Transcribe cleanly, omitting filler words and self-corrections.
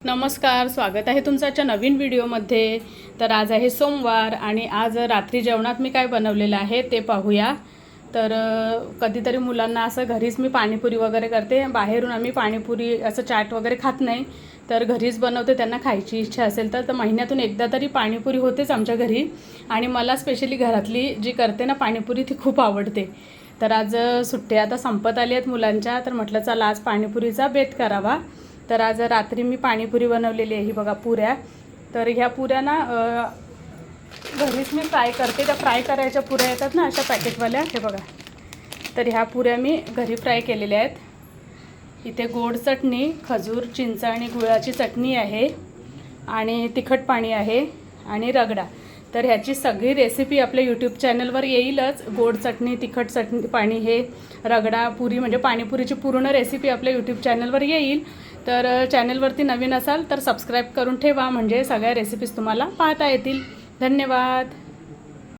नमस्कार, स्वागत आहे तुमचं आजच्या नवीन व्हिडिओमध्ये। तर आज आहे सोमवार आणि आज रात्री जेवणात मी काय बनवलेलं आहे ते पाहूया। तर कधीतरी मुलांना असं घरीच मी पाणीपुरी वगैरे करते। बाहेरून आम्ही पाणीपुरी असं चाट वगैरे खात नाही, तर घरीच बनवते। त्यांना खायची इच्छा असेल तर महिन्यातून एकदा तरी पाणीपुरी होतेच आमच्या घरी। आणि मला स्पेशली घरातली जी करते ना पाणीपुरी ती खूप आवडते। तर आज सुट्ट्या आता संपत आली आहेत मुलांच्या, तर म्हटलं चला आज पाणीपुरीचा बेत करावा। तर आज रात्री मी पाणीपुरी बनवलेली आहे। ही बघा पुऱ्या। तर ह्या पुऱ्या ना घरीच मी फ्राय करते। त्या फ्राय करायच्या पुऱ्या येतात ना अशा पॅकेटवाल्या, हे बघा। तर ह्या पुऱ्या मी घरी फ्राय केलेल्या आहेत। इथे गोड चटणी, खजूर, चिंच आणि गुळाची चटणी आहे आणि तिखट पाणी आहे आणि रगडा। तर ह्याची सगळी रेसिपी आपल्या यूट्यूब चॅनलवर येईलच। गोड चटणी, तिखट चटणी, पाणी, हे रगडा, पुरी म्हणजे पाणीपुरीची पूर्ण रेसिपी आपल्या यूट्यूब चॅनलवर येईल। तर चॅनलवरती नवीन असाल तर सबस्क्राईब करून ठेवा, म्हणजे सगळ्या रेसिपीज तुम्हाला पाहता येतील। धन्यवाद।